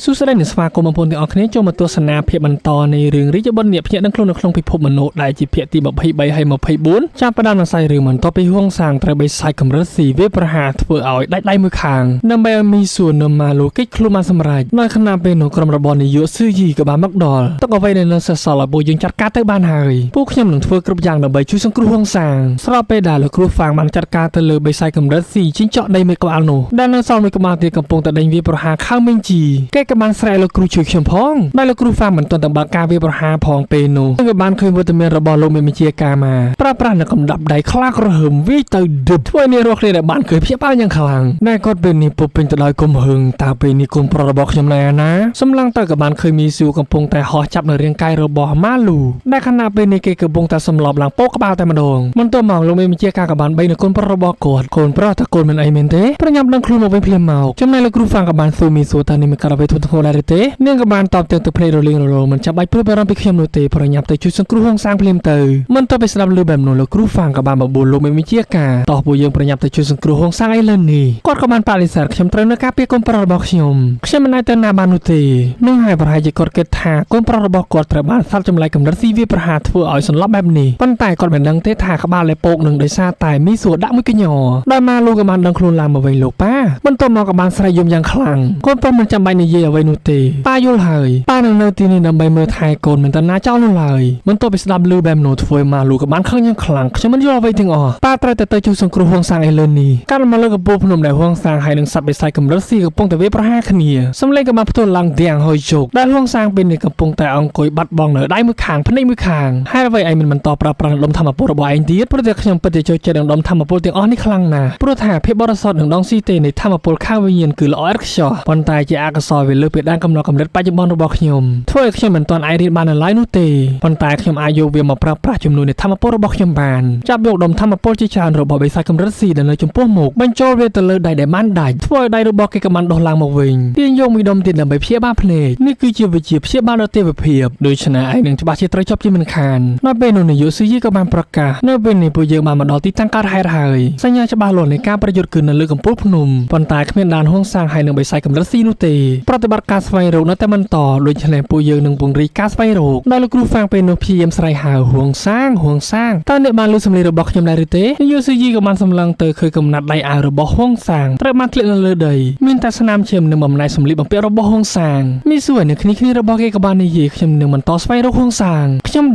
សុស្ដីអ្នកស្វាគមន៍បងប្អូនទាំងអស់គ្នាចូលមកទស្សនាភាពបន្តនៃរឿងរាជបុណ្យភ្នាក់ដឹងខ្លួននៅក្នុងពិភពមនុស្សដែលជាភាគទី23ហើយ24ចាប់ផ្ដើមនឹងសាយរឿងបន្តពីហួងសាងត្រូវបីសាច់កម្រិតស៊ីវាប្រហារធ្វើឲ្យដាច់ដៃមួយខាងដើម្បីឲ្យមីសួរនៅម៉ាឡូកិច្ចខ្លួនបានសម្រេចនៅខណៈពេលនោះក្រុមរបស់នាយកស៊ឺយីក៏បានមកដល់ទុកអ្វីដែលនៅសេសសល់ឲ្យពួកយើងចាត់ការទៅបានហើយពួកខ្ញុំនឹងធ្វើគ្រប់យ៉ាងដើម្បីជួយសង្គ្រោះហួងសាងស្របពេលដែលលោកគ្រូហ្វាងបានចាត់ការទៅលើបីសាច់កម្រិតស៊ីជីងចក់ដីមួយក្បាលនោះដែលនៅសល់មួយក្បាលទៀតកំពុងតែដេញវាប្រហារខៅមីងជីគេក៏បានស្រែកលោកគ្រូជួយខ្ញុំផងដែលលោកគ្រូហ្វាងមិនទាន់តែបើកការវាប្រហារផងពេលនោះក៏បានឃើញវត្តមានរបស់លោកមេបញ្ជាការមកប្រើប្រាស់នៅកំដាប់ដៃខ្លាក្រហមវាយទៅដឹបធ្វើនេះរស់គ្នាដែលបានឃើញភ័យបាយ៉ាងខ្លាំងតែគាត់ពេលនេះពុបពេញទៅដោយកំហឹងតើពេលនេះគុំប្រុសរបស់ខ្ញុំណែណាសម្លឹងទៅក៏បានឃើញមីស៊ូកំពុងតែហោះចាប់នៅរាងកាយរបស់ម៉ាលូដែលខណៈពេលនេះគេកំពុងតែសម្លប់ឡើងពោកក្បាលតែម្ដងមិនទៅមកលោកមេបញ្ជាការក៏បានបីនៅកូនប្រុសរបស់គាត់កូនប្រុសតើកូនមិនអីមែនទេប្រញាប់ដឹងខ្លួនមកវិញភ្លាមមកចំណែកលោកគ្រូហ្វាងក៏បានសួរមីស៊ូថានេះមិនកើតអ្វីធ្ងន់ធ្ងរដែរទេនាងក៏បានតបទៅភ្នែករលីងរលោងមិនចាំបាច់ព្រួយបារម្ភពីខ្ញុំនោះទេប្រញាប់ទៅជួយសង្គ្រោះហួងសាងភ្លាមទៅមិនទៅស្ដាប់ឮបែបនោះលោកគ្រូហ្វាងក៏បានបបួលលោកមេបញ្ជាការតោះពួកយើងប្រញាប់ទៅជួយសង្គ្រោះហួងសាងអីលើនេះគាត់ក៏បានបដិសេធខ្ញុំត្រូវនៅការពារកូនប្រុសរបស់ខ្ញុំមិនអាចទៅណាបាននោះទេនឹងហើយប្រហែលជាគាត់គិតថាកូនប្រុសរបស់គាត់ត្រូវបានសត្វចម្លែកកម្រិតស៊ីវាប្រហារធ្វើឲ្យសន្លប់បែបនេះប៉ុន្តែគាត់មិនដឹងទេថាក្បាលលេពោកនឹងដោយសារតែមីសួរដាក់មួយកញ្ញដែលម៉ាលូក៏បានដឹងខ្លួនឡើងមកវិញលោកប៉ាបន្ទាប់មកក៏បានស្រែកយំយ៉ាងខ្លាំងកូនប្រុសមិនចាំបាច់និយាយអ្វីនោះទេប៉ាយល់ហើយប៉ានឹងនៅទីនេះដើម្បីមើលថែកូនមិនទៅណាចោលនោះឡើយបន្ទាប់ពីស្ដាប់ឮបែបនោះធ្វើម៉ាលូក៏បានខឹងយ៉ាងខ្លាំងខ្ញុំមិនយល់អ្វីទាំងអស់ប៉ាត្រូវតែជួយសង្គ្រោះហួងសាងអីលើនេះកាលមកលើកំពូលភ្នំដែលហួងសាងហើយនឹងសត្វបិសាចកម្រិតស៊ីកំពុងតែវាប្រហារគ្នាសំឡេងក៏បានផ្ទុះឡើងទាំងហុយជោគដែលហួងសាងពេលនេះកំពុងតែអង្គុយបាត់បង់នៅដៃមួយខាងភ្នែកមួយខាងហើយអ្វីឯងមិនបន្តប្រើប្រាស់ដុំធម្មពលរបស់ឯងទៀតព្រោះតែខ្ញុំពិតជាចូលចិត្តដុំធម្មពលទាំងអស់នេះខ្លាំងណាស់ព្រោះថាភាពបរិសុទ្ធនឹងដងស៊ីទេនៃធម្មពលខាងវិញ្ញាណគឺល្អឥតខ្ចោះប៉ុន្តែជាអកុសលវាលើពីដែនកំណត់កម្រិតបច្ចុប្បន្នរបស់ខ្ញុំធ្វើឲ្យខ្ញុំមិនទាន់អាចរៀនបាននៅឡើយនោះទេប៉ុន្តែខ្ញុំអាចយកវាមកប្រើប្រាស់ជំនួយនៃធម្មពលរបស់ខ្ញុំបានចាប់យកដុំធម្មពលជាច្រើនរបស់បិសាចកម្រិតស៊ីដែលនៅចំពោះមុខបញ្ចូលវាទៅលើដៃដែលបានដាច់ធ្វើឲ្យដៃរបស់គេក៏បានដុសឡើងមកវិញទាញយកមួយដុំទៀតដើម្បីព្យាបាលភ្នែកនេះគឺជាវិជ្ជាព្យាបាលដ៏ទេវភាពដូច្នេះឯងនឹងច្បាស់ជាត្រូវជាប់ជាមិនខាននៅពេលនោះនាយកស៊ឺយីក៏បានប្រកាសនៅពេលនេះពួកយើងបានមកដល់ទីតាំងកើតហេតុហើយសញ្ញាច្បាស់លាស់នៃការប្រយុទ្ធគឺនៅលើកំពូលភ្នំប៉ុន្តែគ្មានដានហួងសាងហើយនឹងបិសាចកម្រិតស៊ីនោះទេប្រតិបត្តិការស្វែងរកនៅតែបន្តដូច្នេះពួកយើងនឹងពង្រីកការស្វែងរកដោយលោកគ្រូហ្វាងពេលនោះព្យាយាមស្រែកហៅហួងសាងតើអ្នកបានឮសំឡេងរបស់ខ្ញុំដែរឬទេនាយកស៊ឺយីក៏បានសម្លឹងទៅឃើញកំណាត់ដៃអាវរបស់ហួងសាងត្រូវបានធ្លាក់នៅលើដីមានតែស្នាមឈាមនិងបំណែកសម្លៀកបំពាក់របស់ហួងសាងមីសួរនៅគ្នារបស់គេក៏បាននិយាយខ្ញុំនឹងបន្តស្វែងរកហួងសាងខ្ញុំ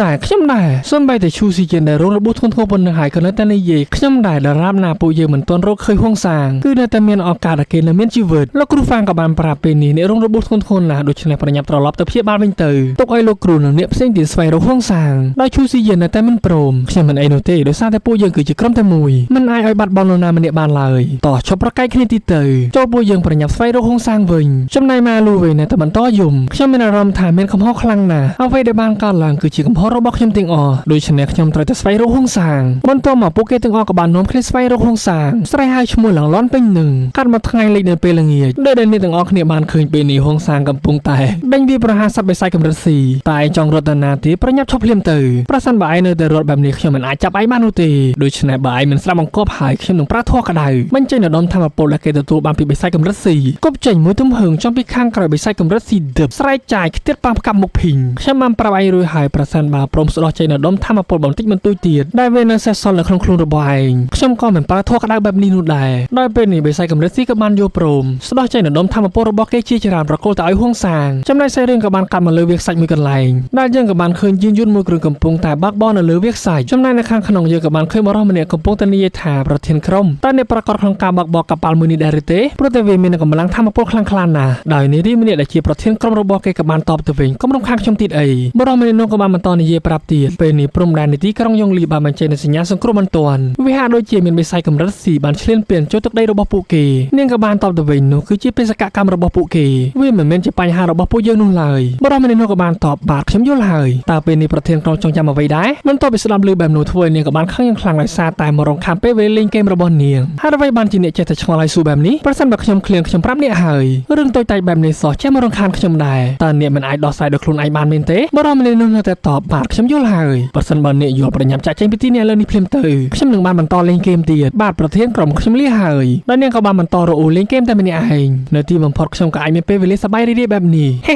ដែរសូម្បីតែឈូស៊ីជិនដែលរងរបួសធ្ងន់ធ្ងរប៉ុណ្ណឹងហើយក៏នៅតែនិយាយខ្ញុំដែរដរាបណាពួកយើងមិនទាន់រកឃើញហួងសាងគឺនៅតែមានឱកាសដែលគេនៅមានជីវិតលោកគ្រូហ្វាងក៏បានប្រាប់ពេលនេះអ្នករងរបួសធ្ងន់ធ្ងរណាស់ដូច្នេះប្រញាប់ត្រឡប់ទៅព្យាបាលវិញទៅទុកឲ្យលោកគ្រូនិងអ្នកផ្សេងទៀតស្វែងរកហួងសាងដោយឈូស៊ីជិននៅតែមិនព្រមខ្ញុំមិនអីនោះទេដោយសារតែពួកយើងគឺជាក្រុមតែមួយមិនអាចឲ្យបាត់បង់នរណាម្នាក់បានឡើយតោះឈប់ប្រកែកគ្នាទីទៅចូលពួកយើងប្រញាប់ស្វែងរកហួងសាងវិញចំណែកម៉ាលូវិញនៅតែបន្តយំខ្ញុំមានអារម្មណ៍ថាមានកំហុសខ្លាំងណាស់អ្វីដែលបានកើតឡើងគឺជាកំហុសរបស់ខ្ញុំទាំងអស់ដូច្នេះខ្ញុំត្រូវតែស្វែងរកហួងសាងបន្ទាប់មកពួកគេទាំងអស់ក៏បាននាំគ្នាស្វែងរកហួងសាងស្រែកហៅឈ្មោះឡើងលាន់ពេញនឹងកាត់មកថ្ងៃលិចនៅពេលល្ងាចដែលអ្នកទាំងអស់គ្នាបានឃើញពេលនេះហួងសាងកំពុងតែដេញវាប្រហារសត្វបិសាចកម្រិតស៊ីតែឯងចង់រត់ទៅណាទេប្រញាប់ឈប់ភ្លាមទៅប្រសិនបើឯងនៅតែរត់បែបនេះខ្ញុំមិនអាចចាប់ឯងបាននោះទេដូច្នេះបើឯងមិនស្ដាប់បង្គាប់ហើយខ្ញុំនឹងប្រើធម៌ក្តៅបញ្ចេញដុំធម្មពលដែលគេទទួលបានពីបិសាចកម្រិតស៊ីគប់ចេញមួយទំហឹងចំពីខាងក្រោយបិសាចកម្រិតស៊ីដឹបស្រែកចាយខ្ទាតប៉ាំផ្កាប់មុខភីងខ្ញុំបានប្រាប់ឯងរួចហើយប្រសិនបើព្រមស្ដោះចេញដុំធម្មពលបន្តិចបន្តួចទៀតដែលវានៅសេសសល់នៅក្នុងខ្លួនរបស់ឯងខ្ញុំក៏មិនប្រើធម៌ក្តៅបែបនេះនោះដែរដោយពេលនេះបិសាចកម្រិតស៊ីក៏បានយកព្រមស្ដោះចេញដុំធម្មពលរបស់គេជាច្រើនប្រកល់ទៅឲ្យហួងសាងចំណែកសាច់រឿងក៏បានកាត់មកលើវាខ្សាច់មួយកន្លែងដែលយើងក៏បានឃើញយានយន្តមួយគ្រឿងកំពុងតែបាក់បោះនៅលើវាខ្សាច់ចំណែកនៅខាងក្នុងយើងក៏បានឃើញបរិសម្នាក់កំពុងតែនិយាយថាប្រធានក្រុមតើអ្នកប្រកាសក្នុងការបាក់បោះកប៉ាល់មួយនេះដែរឬទេព្រោះតែវាមានកម្លាំងធម្មពលខ្លាំងក្លាណាស់ដោយនារីម្នាក់ដែលជាប្រធានក្រុមរបស់គេក៏បានតបទៅវិញកុំរំខានខ្ញុំទៀតអីបរិសម្នាក់នោះក៏បានបន្តនិយាយប្រាប់ទៀតពេលនេះព្រំដែននីតិក្រុងយ៉ុងលីបានបញ្ចេញសញ្ញាសង្គ្រោះបន្ទាន់វាហាក់ដូចជាមានបិសាចកម្រិតស៊ីបានឈ្លានពានចូលទឹកដីរបស់ពួកគេនាងក៏បានតបទៅវិញនោះគឺជាបេសកកម្មរបស់ពួកគេវាមិនមែនជាបញ្ហារបស់ពួកយើងនោះឡើយបរិសម្នាក់នោះក៏បានតបបាទខ្ញុំយល់ហើយតើពេលនេះប្រធានក្រុមចង់ចាំអ្វីដែរមិនតបពីស្ដាប់ឮបែបនោះធ្វើនាងក៏បានខឹងយ៉ាងខ្លាំងដោយសារតែមករងខានពេលវេលាលេងហ្គេមរបស់នាងហើយអ្វីបានជាអ្នកចេះតែឆ្ងល់ឲ្យស៊ូបែបនេះប្រសិនបើខ្ញុំឃ្លានខ្ញុំប្រាប់អ្នកហើយរឿងតូចតាចបែបនេះសោះចេះមករងខានខ្ញុំដែរតើអ្នកមិនអាចដោះស្រាយដោយខ្លួនឯងបានមែនទេបរិសម្នាក់នោះនៅតែតបបាទខ្ញុំយល់ហើយប្រសិនបើអ្នកយល់ប្រញាប់ចាក់ចេញពីទីនេះឥឡូវនេះភ្លាមទៅខ្ញុំនឹងបានបន្តលេងហ្គេមទៀតបាទប្រធានក្រុមខ្ញុំលាហើយដោយនាងក៏បានបន្តរអ៊ូលេងហ្គេមតែម្នាក់ឯងនៅទីបំផុតខ្ញុំក៏អាចមានពេលវ វេលាសប្បាយរីករាយបែបនេះហេ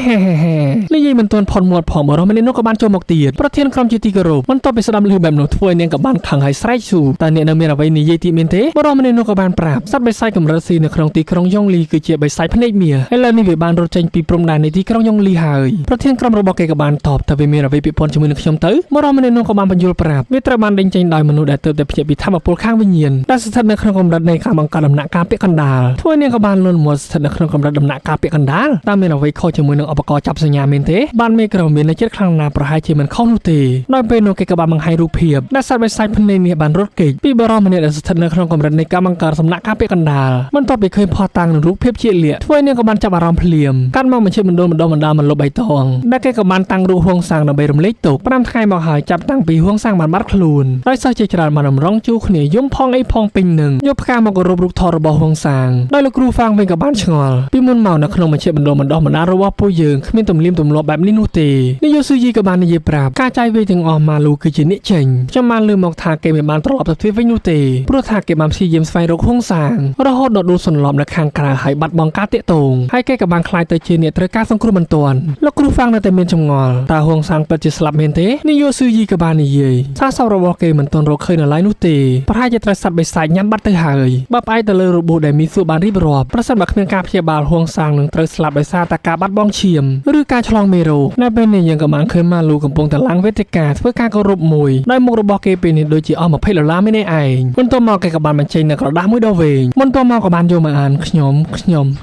និយាយមិនទាន់ផុតមាត់ផងបរិសម្នាក់នោះក៏បានចូលមកទៀតប្រធានក្រុមជាទីគោរពមិនតបពីស្ដាប់ឮបែបនោះធ្វើឲ្យនាងក៏បានខឹងហើយស្រែកស៊ូតែអ្នកនៅមានអ្វីនិយាយទៀតមែនទេបរិសម្នាក់នោះក៏បានប្រាប់សត្វបិសាចកម្រិតស៊ីនៅក្នុងទីក្រុងយ៉ុងលីគឺជាបិសាចភ្នែកមាសឥឡូវនេះវាបានរត់ចេញពីព្រំដែននៃទីក្រុងយ៉ុងលីហើយប្រធានក្រុមរបស់គេក៏បានតបថាវាមានអ្វីពាក់ព័ន្ធជាមួយនឹងខ្ញុំទៅបរិសម្នាក់នោះក៏បានបញ្យល់ប្រាប់វាត្រូវបានដេញចេញដោយមនុស្សដែលទើបតែភ្ញាក់ពីធម្មពលខាងវិញ្ញាណដែលស្ថិតនៅក្នុងកម្រិតនៃការបង្កើតដំណាក់កាលពាក់កណ្ដាលធ្វើនាងក៏បានលន់មាត់ស្ថិតនៅក្នុងកម្រិតដំណាក់កាលពាក់កណ្ដាលតាមមានអ្វីខុសជាមួយនឹងឧបករណ៍ចាប់សញ្ញាមែនទេបានមេក្រមានចិត្តខ្លាំងណាស់ប្រហែលជាមិនខុសនោះទេដោយពេលនោះគេក៏បានបង្ហាញរូបភាពដែលសត្វបិសាចភ្នែកនេះបានរត់គេចពីបរិសម្នាក់ដែលស្ថិតនៅក្នុងកម្រិតនៃការបង្កើតដំណាក់កាលពាក់កណ្ដាលបន្ទាប់ពីឃើញផុសតាំងនឹងរូបភាពជាលាក់ធ្វើនាងក៏បានចាប់អារម្មណ៍ភ្លាមកាត់មកបញ្ជាបណ្ដុំមកលុបបៃតងដែលគេក៏បានតាំងរូបហួងសាងដើម្បីរំលែកទុក5ថ្ងៃមកហើយចាប់តាំងពីហួងសាងបានបាត់ខ្លួនដោយសិស្សជាច្រើនបានរំរងជួគ្នាយំផងអីផងពេញនឹងយកផ្កាមកគោរពរូបថតរបស់ហួងសាងដោយលោកគ្រូហ្វាងវិញក៏បានឆ្ងល់ពីមុនមកនៅក្នុងបញ្ជាបណ្ដុំរបស់ពួកយើងគ្មានទំនៀមទម្លាប់បែបនេះនោះទេនាយកស៊ូយីក៏បាននិយាយប្រាប់ការចាយវាយទាំងអស់ម៉ាលូគឺជាអ្នកចេញខ្ញុំបានលើមកថាគេមិនបានត្រឡប់ទៅទ្វារវិញនោះទេព្រោះថាគេបានព្យាយាមស្វែងរកហួងសាងរហូតដល់ដួលសន្លប់នៅខាងក្រៅហើយបាត់បង់ការតាក់ទងហើយគេក៏បានខ្លាចទៅជាអ្នកត្រូវការសង្គ្រោះបន្ទាន់លោកគ្រូហ្វាងនៅតែមានចម្ងល់តើហួងសាងពិតជាស្លាប់មែនទេនាយកស៊ូយីក៏បាននិយាយសារសពរបស់គេមិនទាន់រកឃើញនៅឡើយនោះទេប្រហែលជាត្រូវសត្វបិសាចញ៉ាំបាត់ទៅហើយបើផ្អែកទៅលើរបួសដែលមីសួរបានរៀបរាប់ប្រសិនបើគ្មានការព្យាបាលហួងសាងនឹងត្រូវស្លាប់ដោយសារតែការបាត់បង់ឈាមឬការឆ្លងមេរោគនៅពេលនេះយើងក៏បានឃើញម៉ាលូកំពុងតែឡើងវេទិកាធ្វើការគោរពមួយដោយមុខរបស់គេពេលនេះដូចជាអស់$20មែនឯងបន្ទាប់មកគេក៏បានបញ្ចេញនៅក្រដាសមួយដ៏វែងបន្ទាប់មកក៏បានយកមកអានខ្ញុ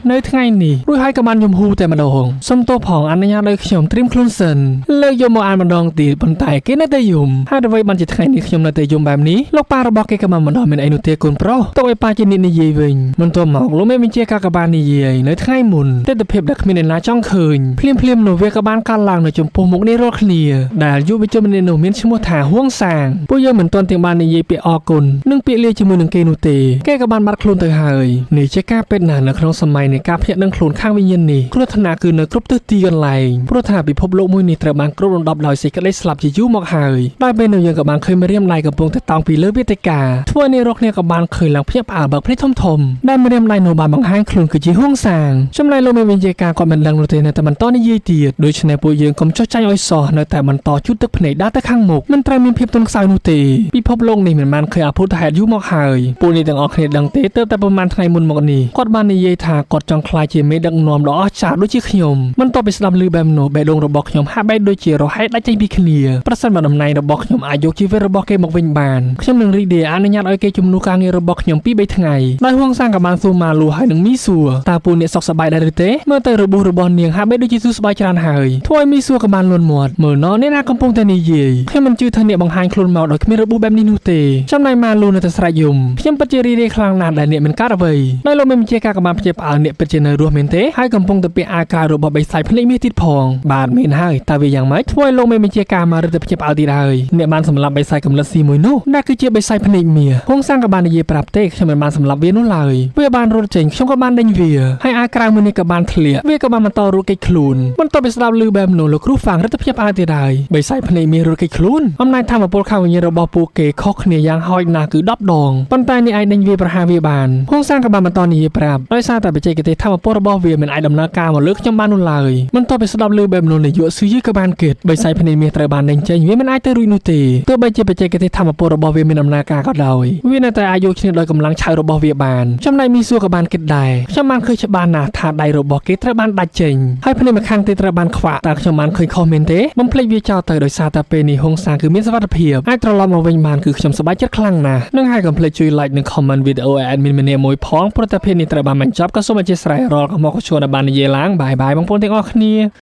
ំនៅថ្ងៃនេះរួចហើយក៏បានយំហ៊ូតែម្ដងសុំទោសផងអនុញ្ញាតឲ្យខ្ញុំត្រៀមខ្លួនសិនលើកយកមកអានម្ដងទៀតប៉ុន្តែគេនៅតែយំហើយអ្វីបានជាថ្ងៃនេះខ្ញុំនៅតែយំបែបនេះលោកប៉ារបស់គេក៏មិនម្ដងមានអីនោះទេកូនប្រុសទុកឲ្យប៉ាជាអ្នកនិយាយវិញបន្ទាប់មកលោកមេបញ្ជាការក៏បាននិយាយនៅថ្ងៃមុនទិដ្ឋភាពដែលគ្មានអ្នកណាចង់ឃើញភ្លាមនោះវាក៏បានកាត់ឡើងនៅចំពោះមុខនេះរាល់គ្នាដែលយុវជនម្នាក់នោះមានឈ្មោះថាហួងសាងពួកយើងមិនទាន់ទាំងបាននិយាយពាក្យអរគុណនិងពាក្យលាជាមួយនឹងគេនោះទេគេក៏បានបាត់ខ្លួនទៅហើយនេះជាការពិតណាស់នៅក្នុងសម័យនៃការភ្ញាក់ដឹងខ្លួនខាងវិញ្ញាណនេះគ្រោះថ្នាក់គឺនៅគ្រប់ទិសទីកន្លែងព្រោះថាពិភពលោកមួយនេះត្រូវបានគ្របដណ្ដប់ដោយសេចក្តីស្លាប់ជាយូរមកហើយដោយពេលនោះយើងក៏បានឃើញមរៀមដៃកំពុងតែតោងពីលើវេទិកាធ្វើនេះរកគ្នាក៏បានឃើញឡើងភ្ញាក់ផ្អើលបើកភ្នែកធំដែលមរៀមដៃនោះបានបង្ហាញខ្លួនគឺជាហួងសាងចំណែកលោកមេវិញ្ញាការគាត់មិនដឹងនោះទេនៅតែបន្តនិយាយទៀតដូច្នេះពួកយើងកុំចោះចាញ់ឲ្យសោះនៅតែបន្តជូតទឹកភ្នែកដើរទៅខាងមុខមិនត្រូវមានភាពទន់ខ្សោយនោះទេពិភពលោកនេះមិនបានឃើញអភូតហេតុយូរមកហើយពួកនេះទាំងអស់គ្នាដឹងទេទើបតែប្រហែលថ្ងៃមុនមកនេះគាត់បាននិយាយថាគាត់ចង់ខ្លាចជាមេដឹកនាំដ៏អស្ចារ្យដូចជាខ្ញុំមិនតបពីស្ដាប់ឮបែបនោះបេះដូងរបស់ខ្ញុំហាក់បែកដូចជារហែកដាច់ចេញពីគ្នាប្រសិនបើតំណែងរបស់ខ្ញុំអាចយកជីវិតរបស់គេមកវិញបានខ្ញុំនឹងរីករាយអនុញ្ញាតឲ្យគេជំនួសការងាររបស់ខ្ញុំ2 3ថ្ងៃដោយហួងសាងក៏បានសួរម៉ាលូហើយនឹងមីសួរតើពួកអ្នកសុខសប្បាយដែរឬទេមើលទៅរបួសរបស់នាងហាក់បែកដូចជាសួរស្បាយច្រើនហើយធ្វើឲ្យមីសួរក៏បានលន់មាត់មើលណអ្នកណាកំពុងតែនិយាយខ្ញុំមិនជឿថាអ្នកបង្ហាញខ្លួនមកដោយគ្មានរបួសបែបនេះនោះទេចំណែកម៉ាលូនៅតែស្រែកយំខ្ញុំពិតជារីករាយខ្លាំងណាស់ដែលអ្នកមិនកើតអ្វីដោយលោកមេបញ្ជាការក៏បានព្យាបាលអ្នកពិតជានៅរស់មែនទេហើយកំពុងតែពាក់អាវក្រៅរបស់បិសាចភ្នែកមាសទៀតផងបាទមែនហើយតើវាយ៉ាងម៉េចធ្វើឲ្យលោកមេបញ្ជាការមករឹតតែព្យាបាលទៀតហើយអ្នកបានសម្លាប់បិសាចកំលិតស៊ីមួយនោះដែលគឺជាបិសាចភ្នែកមាសហួងសាងក៏បាននិយាយប្រាប់ទេខ្ញុំមិនបានសម្លាប់វានោះឡើយវាបានរត់ចេញខ្ញុំក៏បានដេញវាហើយអាវក្រៅមួយនេះក៏បានធ្លាក់វាក៏បានបន្តរត់គេចខ្លួនបន្ទាប់ពីស្ដាប់ឮបែបនោះលោកគ្រូហ្វាងរឹតតែភ្ញាក់ផ្អើលទៀតហើយបិសាចភ្នែកមាសរត់គេចខ្លួនអំណាចធម៌ពលខាងវិញ្ញាណរបស់ពួកគេខុសគ្នាយ៉ាងហោចណាស់គឺ10 ដងប៉ុន្តែនេះអាចដេញវាប្រហារវាបានហួងសាងក៏បានបន្តនិយាយប្រាប់ដោយសារតែបច្ចេកទេសធម៌ពលរបស់វាមិនអាចដំណើរការមកលើខ្ញុំបាននោះឡើយបន្ទាប់ពីស្ដាប់ឮបែបនោះនាយកស៊ូយីក៏បានគិតបិសាចភ្នែកមាសត្រូវបានដេញចេញវាមិនអាចទៅរួចនោះទេទោះបីជាបច្ចេកទេសធម៌ពលរបស់វាមានដំណើរការក៏ដោយវានៅតែអាចយកឈ្នះដោយកម្លាំងឆៅរបស់វាបានចំណែកមីសួរក៏បានគិតដែរខ្ញុំបានឃើញច្បាស់ណាស់ថាដៃរបស់គេត្រូវបានដាច់ចេញហើយភ្នែកម្ខាងទៀតត្រូវបានខ្វាក់តើខ្ញុំបានឃើញខុសមែនទេបំភ្លេចវាចោលទៅដោយសារតែពេលនេះហុងសាងគឺមានសុវត្ថិភាពអាចត្រឡប់មកវិញបានគឺខ្ញុំសប្បាយចិត្តខ្លាំងណាស់នឹងហើយកុំភ្លេចជួយ like និង comment វីដេអូឲ្យ admin ម្នាក់មួយផងព្រោះតែពេលនេះត្រូវបានបញ្ចប់ក៏សូមអធិស្ឋានរាល់កុំមកជួនបាននិយាយឡើងបាយបងប្អូនទាំងអស់គ្នា